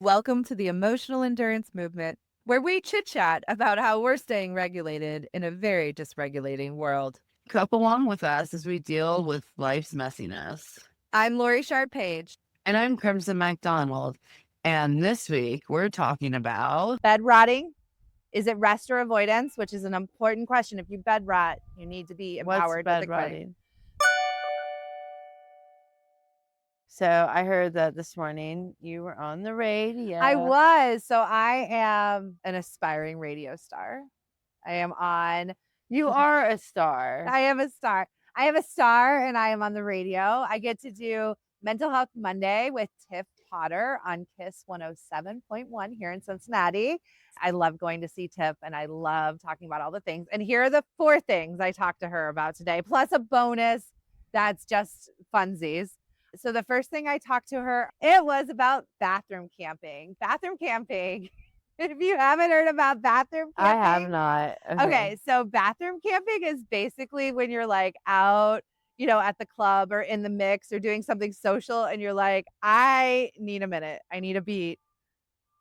Welcome to the Emotional Endurance Movement, where we chit-chat about how we're staying regulated in a very dysregulating world. Come along with us as we deal with life's messiness. I'm Laurie Page. And I'm Crimson MacDonald. And this week we're talking about Bed rotting. Is it rest or avoidance? Which is an important question. If you bed rot, you need to be empowered what's with bed a credit. rotting. So I heard that this morning you were on the radio. I was. So I am an aspiring radio star. I am on. You are a star. I am a star. I am a star and I am on the radio. I get to do Mental Health Monday with Tiff Potter on KISS 107.1 here in Cincinnati. I love going to see Tiff and I love talking about all the things. And here are the 4 things I talked to her about today, plus a bonus that's just funsies. So the first thing I talked to her, it was about bathroom camping. Bathroom camping. If you haven't heard about bathroom camping. I have not. Okay, so bathroom camping is basically when you're like out, at the club or in the mix or doing something social and you're like, I need a minute. I need a beat.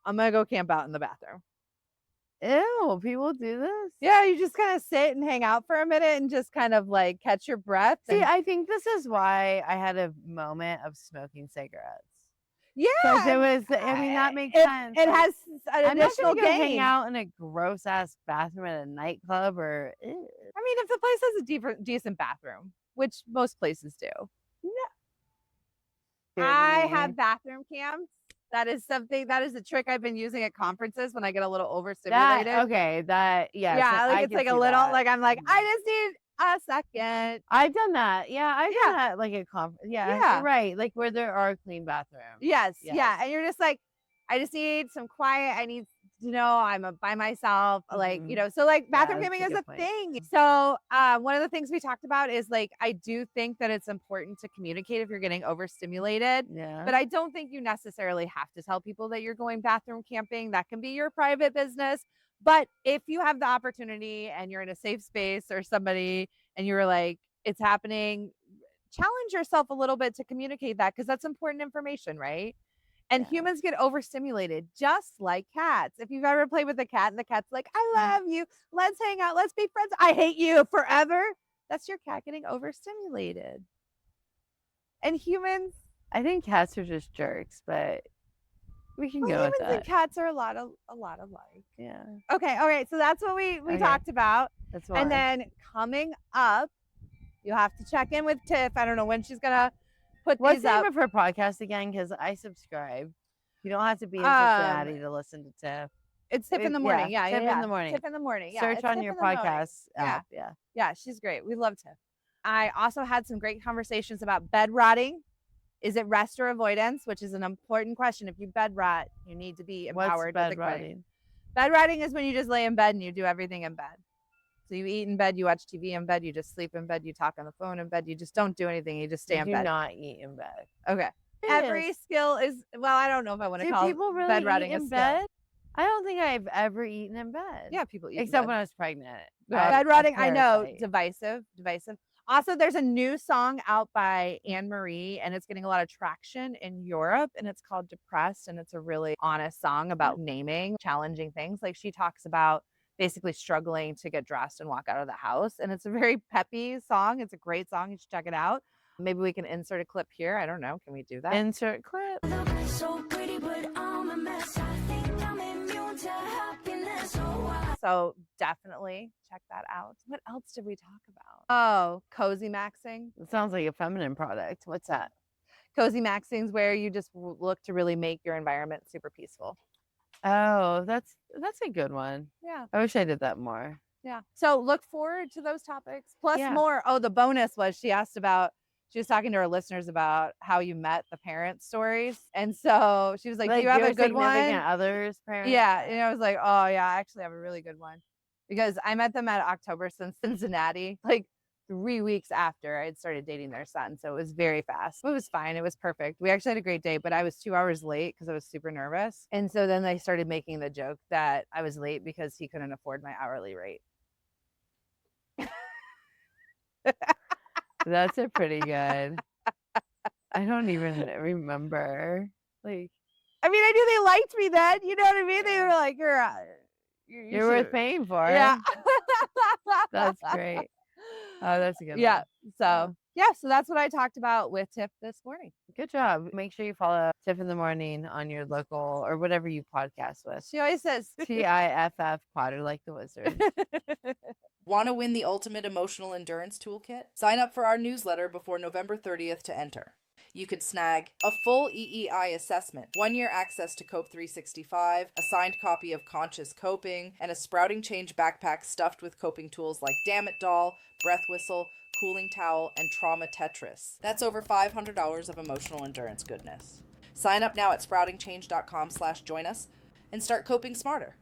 I'm going to go camp out in the bathroom. Ew, people do this? Yeah, you just kind of sit and hang out for a minute and just kind of like catch your breath. See, I think this is why I had a moment of smoking cigarettes. Yeah. Because it was, that makes sense. It has an I'm not additional gonna go hang gain. out in a gross ass bathroom at a nightclub or. I mean, if the place has a decent bathroom, which most places do. No. I have bathroom camps. That is a trick I've been using at conferences when I get a little overstimulated. Yeah. It's like a little, like I'm like, I just need a second. I've done that. Yeah, I've done that like at conference. Yeah, you're right. Like where there are clean bathrooms. Yes. Yeah. And you're just like, I just need some quiet. I need to know I'm by myself. Like, so like bathroom camping is a thing. So one of the things we talked about is like, I do think that it's important to communicate if you're getting overstimulated. Yeah. But I don't think you necessarily have to tell people that you're going bathroom camping. That can be your private business. But if you have the opportunity and you're in a safe space or somebody and you're like, it's happening, challenge yourself a little bit to communicate that because that's important information, right? And humans get overstimulated just like cats. If you've ever played with a cat and the cat's like, I love you, let's hang out, let's be friends, I hate you forever. That's your cat getting overstimulated. And humans, I think cats are just jerks, but we can go with that. Humans and cats are a lot alike. Yeah. Okay. All right. So that's what we talked about. That's why. And then coming up, you have to check in with Tiff. I don't know when she's gonna put What's these the name up. of her podcast again? Because I subscribe. You don't have to be in Cincinnati to listen to Tiff. It's Tiff in the morning. Yeah. Tiff in the morning. Tiff in the morning. Yeah. Search on your podcast app. Yeah. She's great. We love Tiff. I also had some great conversations about bed rotting. Is it rest or avoidance? Which is an important question. If you bed rot, you need to be empowered. What's bed rotting? Bed rotting is when you just lay in bed and you do everything in bed. So you eat in bed, you watch TV in bed, you just sleep in bed, you talk on the phone in bed, you just don't do anything, you just stay in bed. Do not eat in bed. Okay. Every skill is, well, I don't know if I want to call people really bed rotting in bed? I don't think I've ever eaten in bed. Yeah, people eat except when I was pregnant. Bed rotting, I know, divisive. Also, there's a new song out by Anne Marie, and it's getting a lot of traction in Europe, and it's called Depressed, and it's a really honest song about naming challenging things. Like she talks about basically struggling to get dressed and walk out of the house, and it's a very peppy song. It's a great song. You should check it out. Maybe we can insert a clip here. I don't know. Can we do that? Insert clip. So pretty, but I'm a mess. I think I'm immune to happiness. So definitely check that out. What else did we talk about? Oh, cozy maxing. It sounds like a feminine product. What's that? Cozy maxing is where you just look to really make your environment super peaceful. Oh, that's a good one. Yeah. I wish I did that more. Yeah. So look forward to those topics. Plus more. Oh, the bonus was she was talking to her listeners about how you met the parent stories. And so she was like, do you have a good one? Others' parents? Yeah. And I was like, oh yeah, I actually have a really good one. Because I met them at Oktoberfest in Cincinnati, like 3 weeks after I had started dating their son. So it was very fast. It was fine. It was perfect. We actually had a great day, but I was 2 hours late because I was super nervous. And so then they started making the joke that I was late because he couldn't afford my hourly rate. That's a pretty good. I don't even remember. Like, I mean, I knew they liked me then. You know what I mean? They were like, You're worth paying for. Yeah. That's great. Oh, that's a good Yeah. one. So so that's what I talked about with Tiff this morning. Good job. Make sure you follow Tiff in the Morning on your local or whatever you podcast with. She always says TIFF Potter, like the wizard. Want to win the ultimate emotional endurance toolkit? Sign up for our newsletter before November 30th to enter. You could snag a full EEI assessment, 1-year access to Cope 365, a signed copy of Conscious Coping, and a Sprouting Change backpack stuffed with coping tools like Damn It Doll, Breath Whistle, Cooling Towel, and Trauma Tetris. That's over $500 of emotional endurance goodness. Sign up now at sproutingchange.com/join us and start coping smarter.